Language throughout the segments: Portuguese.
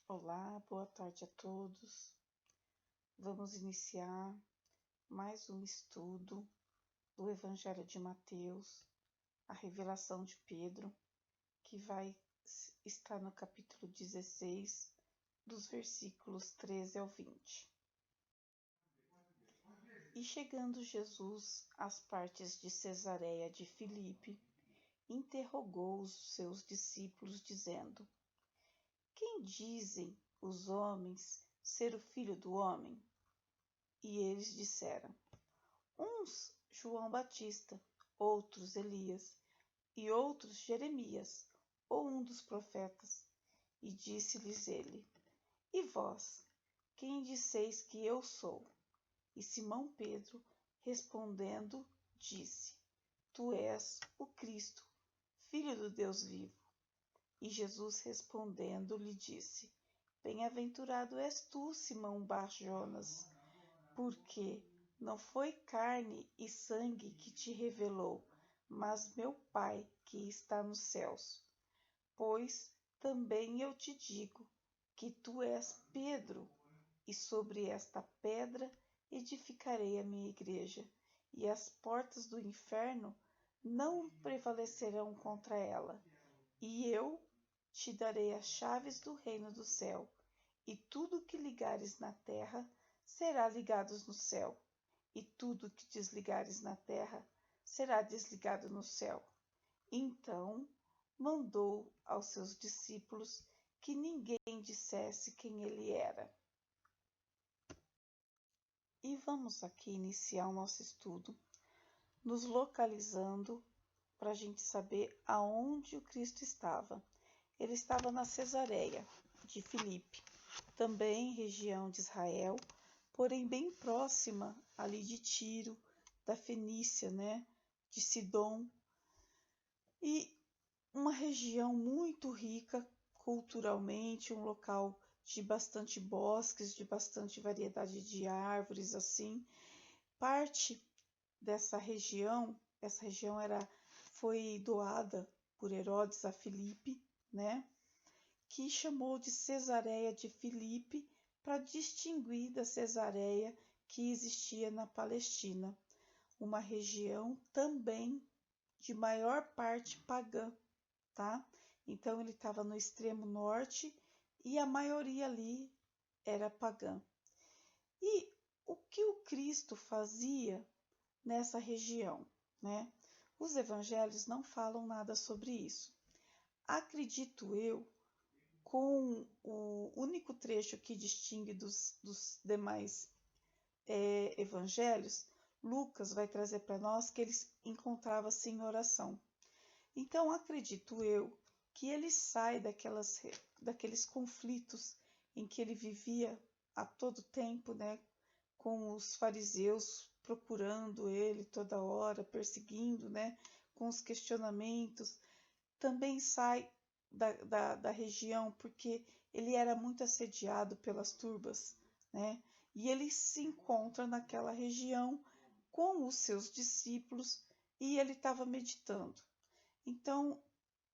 Olá, boa tarde a todos. Vamos iniciar mais um estudo do Evangelho de Mateus, a revelação de Pedro, que vai estar no capítulo 16, dos versículos 13 ao 20. E chegando Jesus às partes de Cesareia de Filipe, interrogou os seus discípulos, dizendo: Quem dizem os homens ser o Filho do Homem? E eles disseram: uns João Batista, outros Elias, e outros Jeremias, ou um dos profetas. E disse-lhes ele: E vós, quem disseis que eu sou? E Simão Pedro, respondendo, disse: Tu és o Cristo, Filho do Deus vivo. E Jesus respondendo lhe disse: Bem-aventurado és tu, Simão Bar-Jonas, porque não foi carne e sangue que te revelou, mas meu Pai que está nos céus. Pois também eu te digo que tu és Pedro, e sobre esta pedra edificarei a minha igreja, e as portas do inferno não prevalecerão contra ela. E eu te darei as chaves do reino do céu, e tudo que ligares na terra será ligado no céu, e tudo que desligares na terra será desligado no céu. Então mandou aos seus discípulos que ninguém dissesse quem ele era. E vamos aqui iniciar o nosso estudo, nos localizando para a gente saber aonde o Cristo estava. Ele estava na Cesareia de Filipe, também região de Israel, porém bem próxima ali de Tiro, da Fenícia, de Sidom, e uma região muito rica culturalmente, um local de bastante bosques, de bastante variedade de árvores, assim. Parte dessa região, essa região foi doada por Herodes a Filipe, que chamou de Cesareia de Filipe para distinguir da Cesareia que existia na Palestina, uma região também de maior parte pagã, tá? Então ele estava no extremo norte e a maioria ali era pagã. E o que o Cristo fazia nessa região, Os evangelhos não falam nada sobre isso. Acredito eu, com o único trecho que distingue dos demais evangelhos, Lucas vai trazer para nós que ele encontrava-se em oração. Então, acredito eu que ele sai daqueles conflitos em que ele vivia a todo tempo, com os fariseus procurando ele toda hora, perseguindo, com os questionamentos. Também sai da região porque ele era muito assediado pelas turbas, E ele se encontra naquela região com os seus discípulos e ele estava meditando. Então,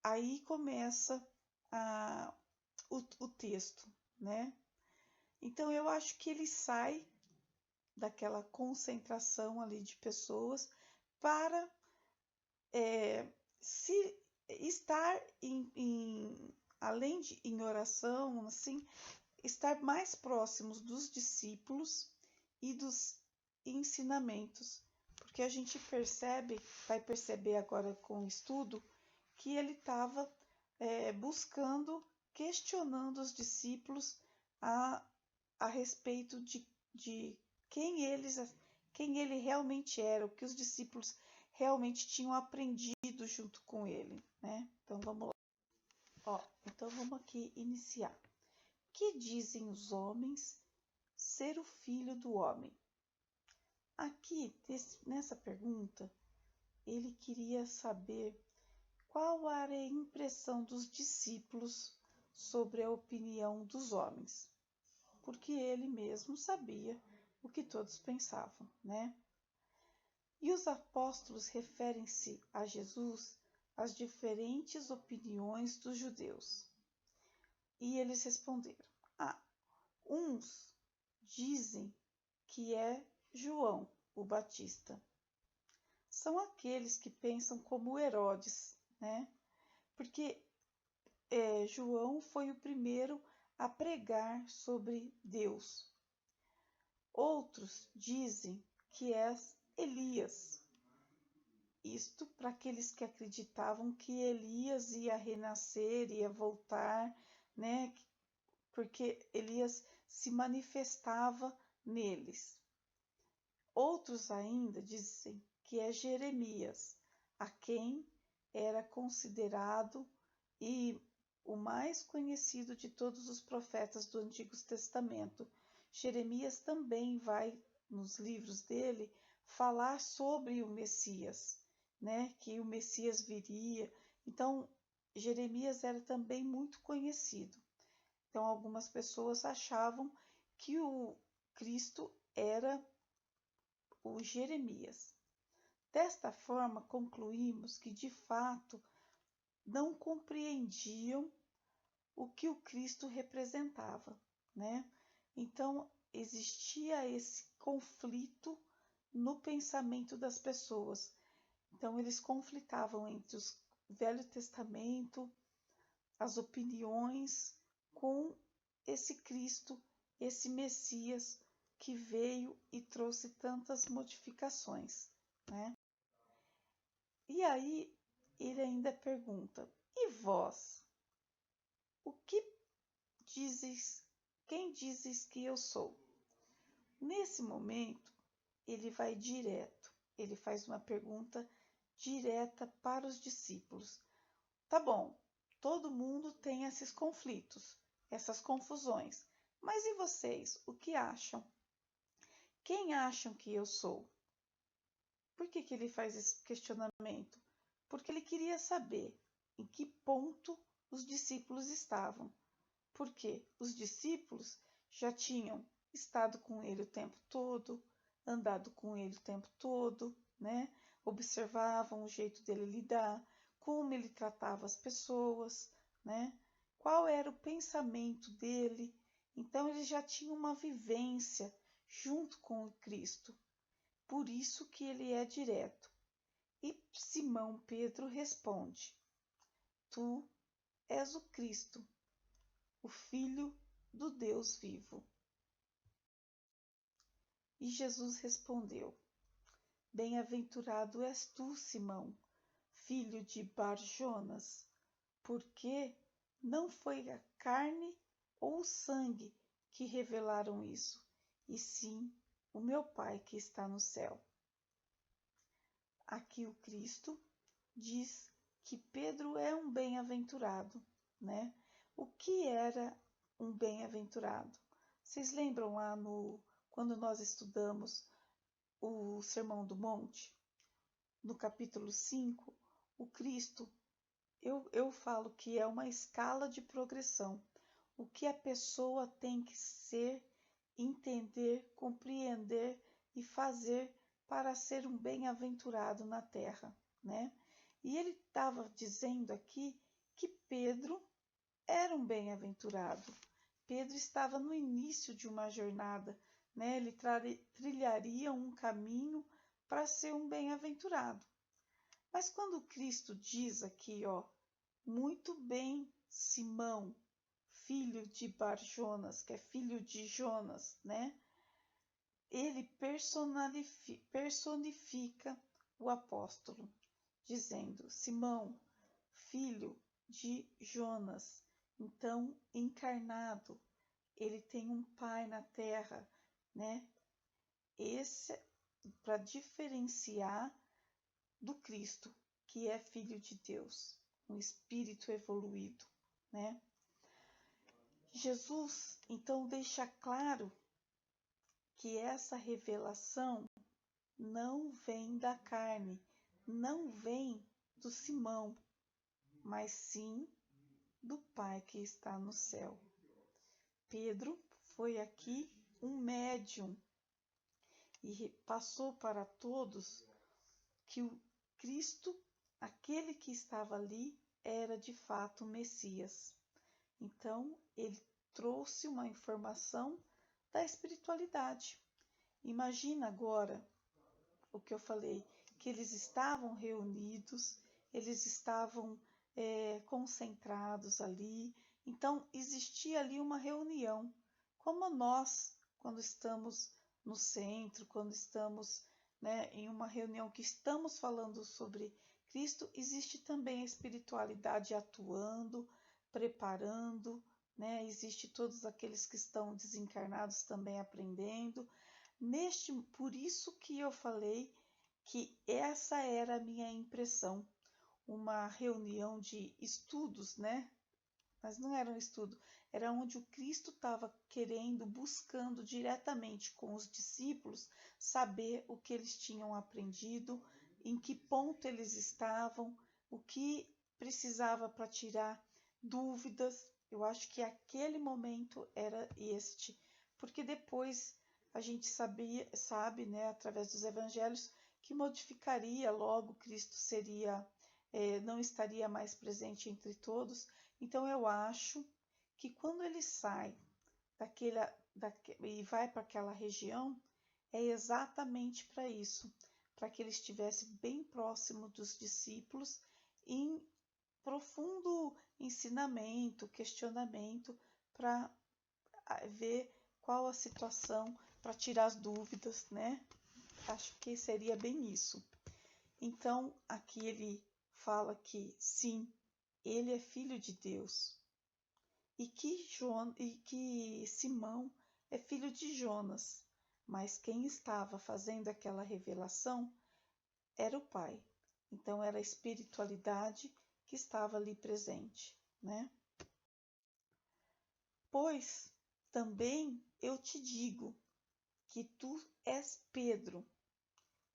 aí começa o texto, Então, eu acho que ele sai daquela concentração ali de pessoas para se estar além de em oração, assim, estar mais próximos dos discípulos e dos ensinamentos, porque a gente vai perceber agora com o estudo, que ele estava buscando, questionando os discípulos a respeito de quem ele realmente era, o que os discípulos realmente tinham aprendido junto com ele, Então vamos lá. Então vamos aqui iniciar. Que dizem os homens ser o Filho do Homem? Aqui, nessa pergunta, ele queria saber qual era a impressão dos discípulos sobre a opinião dos homens, porque ele mesmo sabia o que todos pensavam, E os apóstolos referem-se a Jesus às diferentes opiniões dos judeus. E eles responderam: Uns dizem que é João o Batista. São aqueles que pensam como Herodes, né? Porque João foi o primeiro a pregar sobre Deus. Outros dizem que é Elias. Isto para aqueles que acreditavam que Elias ia renascer, ia voltar, né? Porque Elias se manifestava neles. Outros ainda dizem que é Jeremias, a quem era considerado e o mais conhecido de todos os profetas do Antigo Testamento. Jeremias também vai, nos livros dele, falar sobre o Messias, né? Que o Messias viria. Então, Jeremias era também muito conhecido. Então, algumas pessoas achavam que o Cristo era o Jeremias. Desta forma, concluímos que, de fato, não compreendiam o que o Cristo representava, né? Então, existia esse conflito no pensamento das pessoas. Então, eles conflitavam entre o Velho Testamento, as opiniões, com esse Cristo, esse Messias que veio e trouxe tantas modificações, né? E aí ele ainda pergunta: e vós? O que dizes? Quem dizes que eu sou? Nesse momento, ele vai direto. Ele faz uma pergunta direta para os discípulos. Tá bom, todo mundo tem esses conflitos, essas confusões. Mas e vocês? O que acham? Quem acham que eu sou? Por que ele faz esse questionamento? Porque ele queria saber em que ponto os discípulos estavam. Porque os discípulos já tinham estado com ele o tempo todo, andado com ele o tempo todo, né? Observavam o jeito dele lidar, como ele tratava as pessoas, né? Qual era o pensamento dele. Então eles já tinham uma vivência junto com o Cristo. Por isso que ele é direto. E Simão Pedro responde: Tu és o Cristo, o Filho do Deus vivo. E Jesus respondeu: Bem-aventurado és tu, Simão, filho de Bar-Jonas, porque não foi a carne ou o sangue que revelaram isso, e sim o meu Pai que está no céu. Aqui o Cristo diz que Pedro é um bem-aventurado, né? O que era um bem-aventurado? Vocês lembram lá quando nós estudamos o Sermão do Monte, no capítulo 5, o Cristo, eu falo que é uma escala de progressão. O que a pessoa tem que ser, entender, compreender e fazer para ser um bem-aventurado na terra, né? E ele estava dizendo aqui que Pedro era um bem-aventurado. Pedro estava no início de uma jornada, né? Ele trilharia um caminho para ser um bem-aventurado. Mas quando Cristo diz aqui, ó, muito bem, Simão, filho de Bar-Jonas, que é filho de Jonas, né? Ele personifica o apóstolo, dizendo: Simão, filho de Jonas, então encarnado, ele tem um pai na terra, né? Esse para diferenciar do Cristo, que é filho de Deus, um espírito evoluído, né? Jesus então deixa claro que essa revelação não vem da carne, não vem do Simão, mas sim do Pai que está no céu. Pedro foi aqui um médium e passou para todos que o Cristo, aquele que estava ali, era de fato o Messias. Então, ele trouxe uma informação da espiritualidade. Imagina agora o que eu falei, que eles estavam reunidos, eles estavam concentrados ali, então existia ali uma reunião, como nós, quando estamos no centro, quando estamos, né, em uma reunião que estamos falando sobre Cristo, existe também a espiritualidade atuando, preparando, né? Existe todos aqueles que estão desencarnados também aprendendo. Por isso que eu falei que essa era a minha impressão, uma reunião de estudos, né? Mas não era um estudo, era onde o Cristo estava querendo, buscando diretamente com os discípulos, saber o que eles tinham aprendido, em que ponto eles estavam, o que precisava para tirar dúvidas. Eu acho que aquele momento era este, porque depois a gente sabe, né, através dos evangelhos, que modificaria logo, Cristo não estaria mais presente entre todos. Então eu acho que quando ele sai e vai para aquela região, é exatamente para isso, para que ele estivesse bem próximo dos discípulos, em profundo ensinamento, questionamento, para ver qual a situação, para tirar as dúvidas, né? Acho que seria bem isso. Então, aqui ele fala que sim, ele é filho de Deus e que Simão é filho de Jonas, mas quem estava fazendo aquela revelação era o Pai. Então, era a espiritualidade que estava ali presente, né? Pois também eu te digo que tu és Pedro,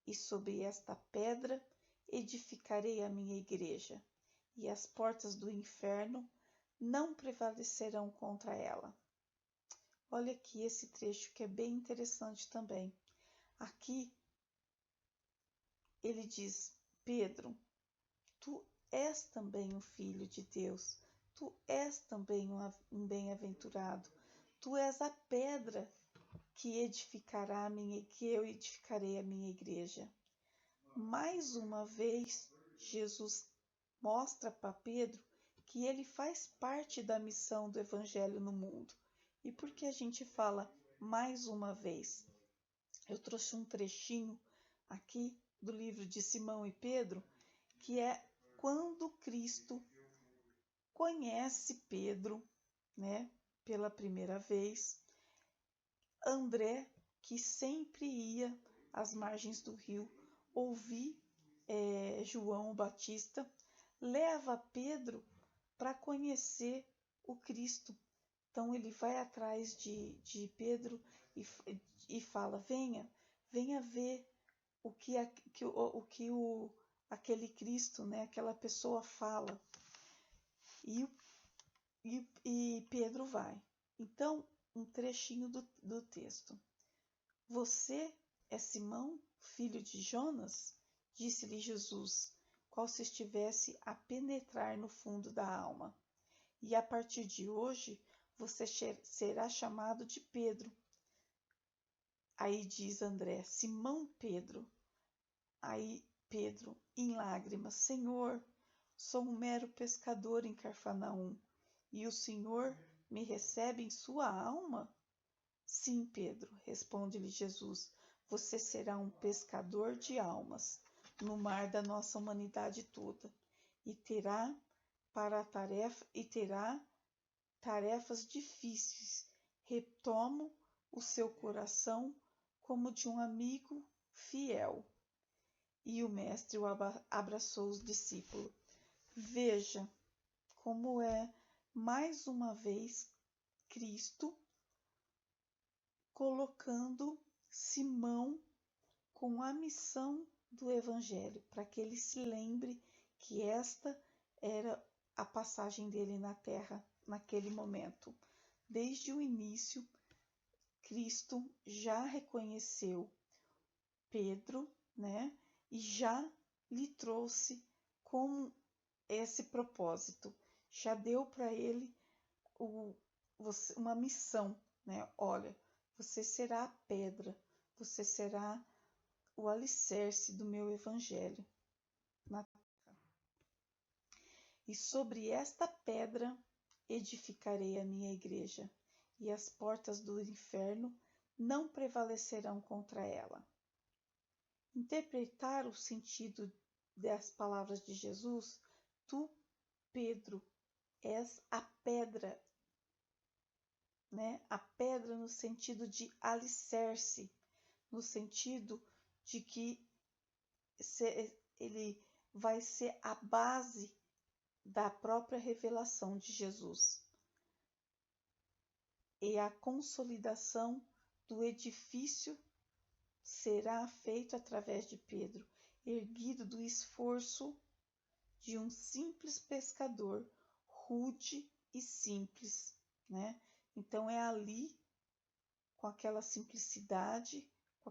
e sobre esta pedra edificarei a minha igreja, e as portas do inferno não prevalecerão contra ela. Olha aqui esse trecho que é bem interessante também. Aqui ele diz: Pedro, tu és também um filho de Deus, tu és também um bem-aventurado, tu és a pedra que eu edificarei a minha igreja. Mais uma vez, Jesus mostra para Pedro que ele faz parte da missão do Evangelho no mundo. E por que a gente fala mais uma vez? Eu trouxe um trechinho aqui do livro de Simão e Pedro, que é quando Cristo conhece Pedro, né, pela primeira vez. André, que sempre ia às margens do rio ouvir João Batista, leva Pedro para conhecer o Cristo. Então ele vai atrás de Pedro e fala: venha ver o que aquele Cristo, né, aquela pessoa fala. E Pedro vai. Então, um trechinho do texto. Você é Simão, filho de Jonas? Disse-lhe Jesus, qual se estivesse a penetrar no fundo da alma. E a partir de hoje, você será chamado de Pedro. Aí diz André, Simão Pedro. Aí Pedro, em lágrimas, Senhor, sou um mero pescador em Cafarnaum, e o Senhor me recebe em sua alma? Sim, Pedro, responde-lhe Jesus, você será um pescador de almas no mar da nossa humanidade toda, e terá tarefas difíceis. Retomo o seu coração como de um amigo fiel. E o mestre o abraçou os discípulos. Veja como é, mais uma vez, Cristo colocando Simão com a missão do Evangelho, para que ele se lembre que esta era a passagem dele na Terra naquele momento. Desde o início, Cristo já reconheceu Pedro, né? E já lhe trouxe com esse propósito. Já deu para ele uma missão, né? Olha, você será a pedra, você será o alicerce do meu evangelho. E sobre esta pedra edificarei a minha igreja, e as portas do inferno não prevalecerão contra ela. Interpretar o sentido das palavras de Jesus, tu, Pedro, és a pedra, né? A pedra no sentido de alicerce, no sentido de que ele vai ser a base da própria revelação de Jesus. E a consolidação do edifício será feito através de Pedro, erguido do esforço de um simples pescador, rude e simples, né? Então é ali, com aquela simplicidade, com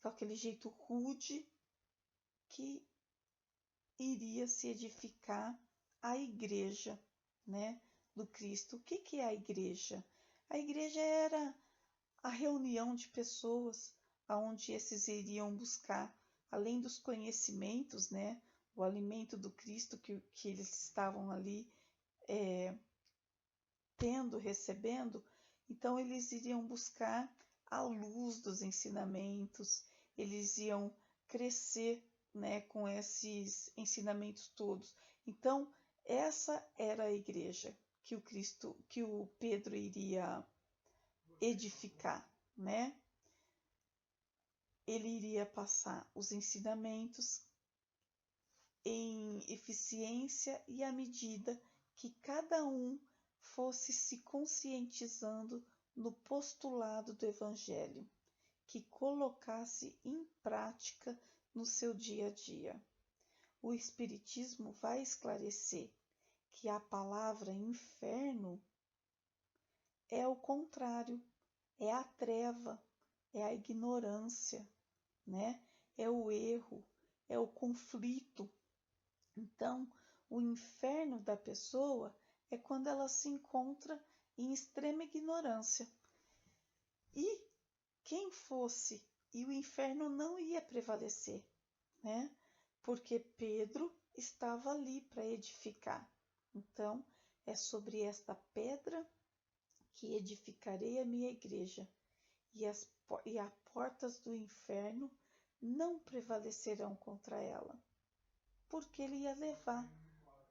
aquele jeito rude, que iria se edificar a igreja, né, do Cristo. O que é a igreja? A igreja era a reunião de pessoas aonde esses iriam buscar, além dos conhecimentos, né, o alimento do Cristo que eles estavam ali recebendo, então eles iriam buscar a luz dos ensinamentos, eles iam crescer, né, com esses ensinamentos todos. Então, essa era a igreja que o Pedro iria edificar, né? Ele iria passar os ensinamentos em eficiência e à medida que cada um fosse se conscientizando no postulado do Evangelho, que colocasse em prática no seu dia a dia. O Espiritismo vai esclarecer que a palavra inferno é o contrário, é a treva, é a ignorância, né? É o erro, é o conflito. Então, o inferno da pessoa é quando ela se encontra em extrema ignorância. E quem fosse, e o inferno não ia prevalecer, né? Porque Pedro estava ali para edificar. Então, é sobre esta pedra que edificarei a minha igreja, e as portas do inferno não prevalecerão contra ela, porque ele ia levar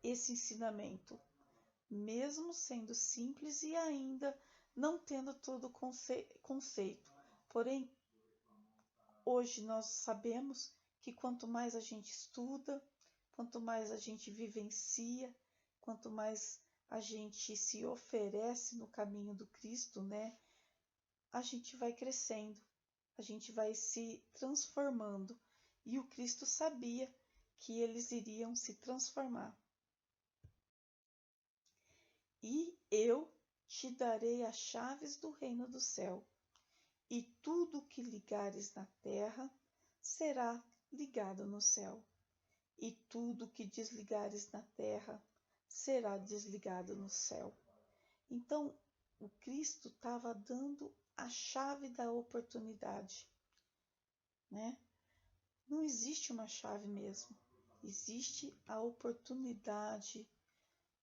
esse ensinamento, mesmo sendo simples e ainda não tendo todo o conceito. Porém, hoje nós sabemos que quanto mais a gente estuda, quanto mais a gente vivencia, quanto mais a gente se oferece no caminho do Cristo, né? A gente vai crescendo, a gente vai se transformando. E o Cristo sabia que eles iriam se transformar. E eu te darei as chaves do reino do céu, e tudo que ligares na terra será ligado no céu, e tudo que desligares na terra será desligado no céu. Então, o Cristo estava dando a chave da oportunidade, né? Não existe uma chave mesmo, existe a oportunidade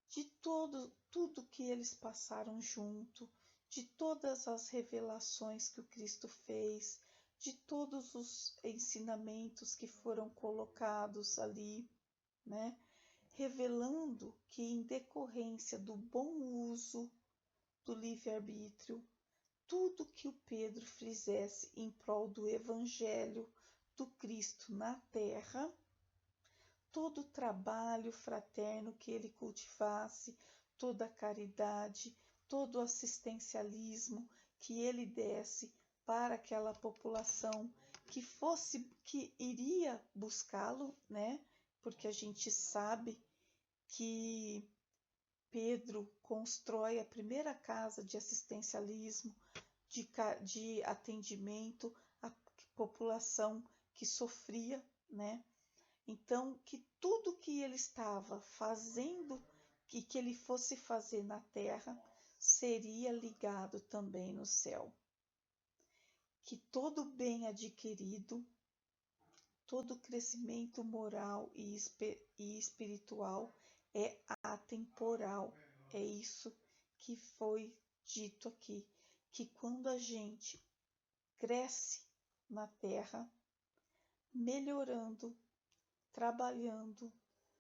de tudo que eles passaram junto, de todas as revelações que o Cristo fez, de todos os ensinamentos que foram colocados ali, né? Revelando que, em decorrência do bom uso do livre-arbítrio, tudo que o Pedro fizesse em prol do Evangelho do Cristo na terra, todo o trabalho fraterno que ele cultivasse, toda a caridade, todo o assistencialismo que ele desse para aquela população que iria buscá-lo, né? Porque a gente sabe que Pedro constrói a primeira casa de assistencialismo, de atendimento à população que sofria, né? Então, que tudo que ele estava fazendo, que ele fosse fazer na terra, seria ligado também no céu. Que todo bem adquirido, todo crescimento moral e espiritual é atemporal. É isso que foi dito aqui, que quando a gente cresce na terra, melhorando, trabalhando,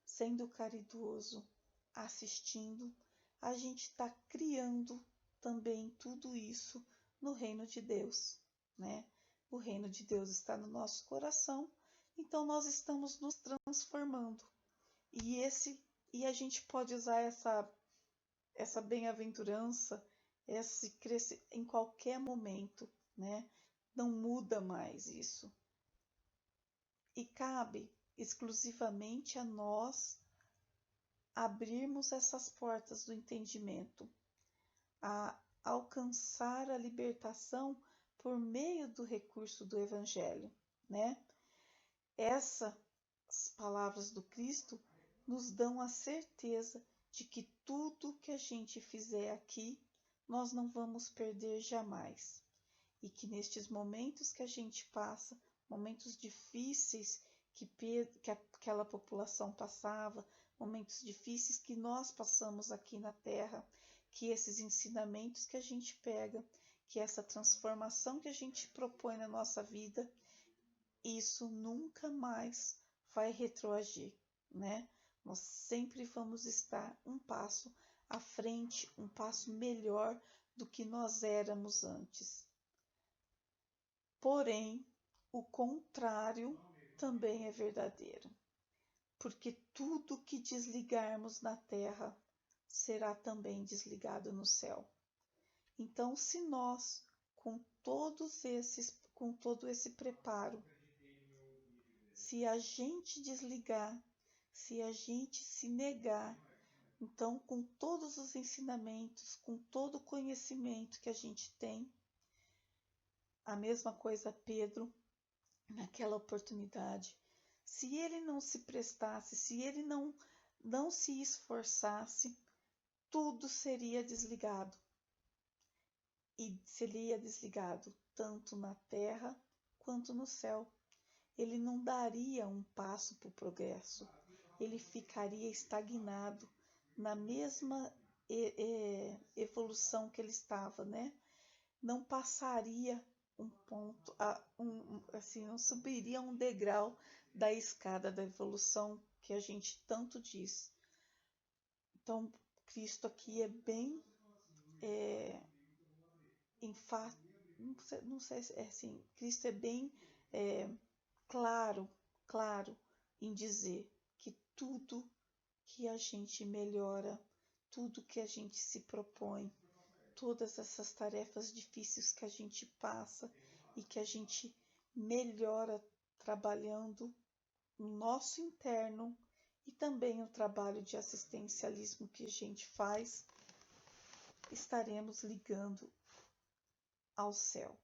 sendo caridoso, assistindo, a gente está criando também tudo isso no reino de Deus, né? O reino de Deus está no nosso coração, então nós estamos nos transformando. E a gente pode usar essa bem-aventurança, esse crescer em qualquer momento, né? Não muda mais isso. E cabe exclusivamente a nós abrirmos essas portas do entendimento, a alcançar a libertação por meio do recurso do Evangelho, né? Essas palavras do Cristo nos dão a certeza de que tudo que a gente fizer aqui, nós não vamos perder jamais. E que nestes momentos que a gente passa, momentos difíceis que aquela população passava, momentos difíceis que nós passamos aqui na Terra, que esses ensinamentos que a gente pega, que essa transformação que a gente propõe na nossa vida, isso nunca mais vai retroagir, né? Nós sempre vamos estar um passo à frente, um passo melhor do que nós éramos antes. Porém, o contrário também é verdadeiro, porque tudo que desligarmos na terra será também desligado no céu. Então, se nós, com todo esse preparo, se a gente desligar, se a gente se negar, então, com todos os ensinamentos, com todo o conhecimento que a gente tem, a mesma coisa Pedro, naquela oportunidade, se ele não se prestasse, se ele não se esforçasse, tudo seria desligado. E seria desligado tanto na terra quanto no céu. Ele não daria um passo para o progresso, ele ficaria estagnado na mesma evolução que ele estava, né? Não passaria um ponto, assim, não subiria um degrau da escada da evolução que a gente tanto diz. Então, Cristo aqui é bem não sei se é assim, Cristo é bem claro em dizer que tudo que a gente melhora, tudo que a gente se propõe, todas essas tarefas difíceis que a gente passa e que a gente melhora trabalhando no nosso interno e também o trabalho de assistencialismo que a gente faz, estaremos ligando ao céu.